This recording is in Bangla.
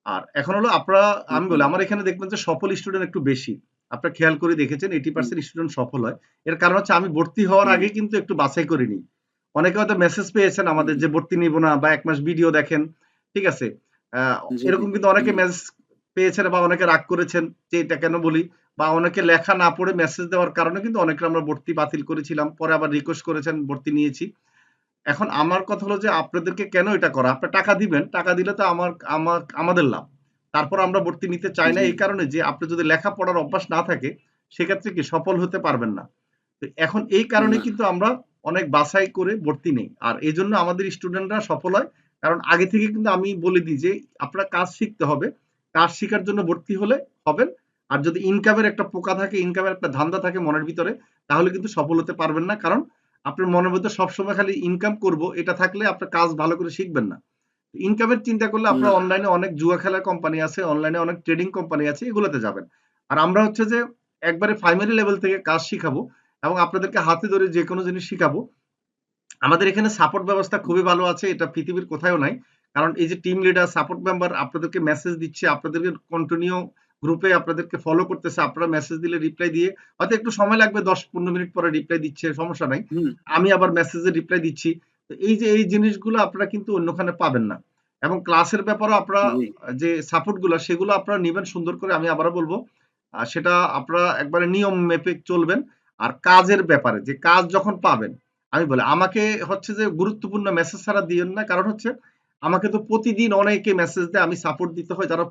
আর এখন হলো আপনারা, হুম, আমি বলি হুম, আমার এখানে দেখবেন যে সফল স্টুডেন্ট একটু বেশি। আপনারা খেয়াল করে দেখেছেন হুম, 80% স্টুডেন্ট সফল হয়। এর কারণ হচ্ছে আমি ভর্তি হওয়ার হুম, আগে কিন্তু একটু বাছাই করে নিই। অনেকে হয়তো মেসেজ পেয়েছেন হুম, আমাদের যে ভর্তি নিব না বা ১ মাস ভিডিও দেখেন। ঠিক আছে? আ জি, জি, এরকম কিন্তু অনেকে হুম, মেসেজ পেয়েছেন বা অনেকে রাগ করেছেন যে এটা কেন বলি, বা অনেকে লেখা না পড়ে মেসেজ দেওয়ার কারণে কিন্তু অনেকে আমরা ভর্তি বাতিল করেছিলাম। পরে আবার রিকোয়েস্ট করেছেন, ভর্তি নিয়েছি। এখন আমার কথা হলো যে আপনাদেরকে কেন এটা করা? আপনারা টাকা দিবেন। টাকা দিলে তো আমাদের লাভ। তারপর আমরা ভর্তি নিতে চাই না জি, এই কারণে যে আপনি যদি লেখাপড়ার অভ্যাস না থাকে, সেক্ষেত্রে কি সফল হতে পারবেন না। তো এখন এই কারণে না, কিন্তু আমরা অনেক বাছাই করে ভর্তি নেই। আর এজন্য আমাদের স্টুডেন্টরা সফল হয়। কারণ আগে থেকে কিন্তু আমি বলে দিই যে আপনার কাজ শিখতে হবে। কাজ শিখার জন্য ভর্তি হলে হবেন। আর যদি ইনকামের একটা পোকা থাকে, ইনকামের একটা ধান্দা থাকে মনের ভিতরে, তাহলে কিন্তু সফল হতে পারবেন না। কারণ আপনার মনের মধ্যে সবসময় খালি ইনকাম করব এটা থাকলে আপনার কাজ ভালো করে শিখবেন না। ইনকামের চিন্তা করলে না, আপনার অনলাইনে অনেক জুয়া খেলার কোম্পানি আছে, অনলাইনে অনেক ট্রেডিং কোম্পানি আছে, এগুলোতে যাবেন। আর আমরা হচ্ছে যে একবারে প্রাইমারি লেভেল থেকে কাজ শিখাবো এবং আপনাদেরকে হাতে ধরে যেকোনো জিনিস শিখাবো। আমাদের এখানে সাপোর্ট ব্যবস্থা খুবই ভালো আছে। এটা পৃথিবীর কোথাও নাই। কারণ এই যে টিম লিডার, সাপোর্ট মেম্বার আপনাদেরকে মেসেজ দিচ্ছে, আপনাদেরকে কন্টিনিউ গ্রুপে আপনাদেরকে ফলো করতেছে। আপনারা মেসেজ দিলে রিপ্লাই দিয়ে হয়তো একটু সময় লাগবে ১০-১৫ মিনিট পরে রিপ্লাই দিচ্ছে, সমস্যা নাই। হুম, আমি আবার মেসেজে রিপ্লাই দিচ্ছি। তো এই যে এই জিনিসগুলো আপনারা কিন্তু অন্যখানে পাবেন না। এবং ক্লাসের ব্যাপারেও আপনারা জি, যে সাপোর্ট গুলা সেগুলো আপনারা নিবেন সুন্দর করে। আমি আবারও বলব সেটা আপনারা একবারে নিয়ম মেপে চলবেন। আর কাজের ব্যাপারে যে কাজ যখন পাবেন, আমি বলি আমাকে হচ্ছে যে গুরুত্বপূর্ণ মেসেজ ছাড়া দিয়েন না। কারণ হচ্ছে আমাকে তো প্রতিদিন অনেকে মেসেজ দেয়, আমি সাপোর্ট দিতে হয় যারা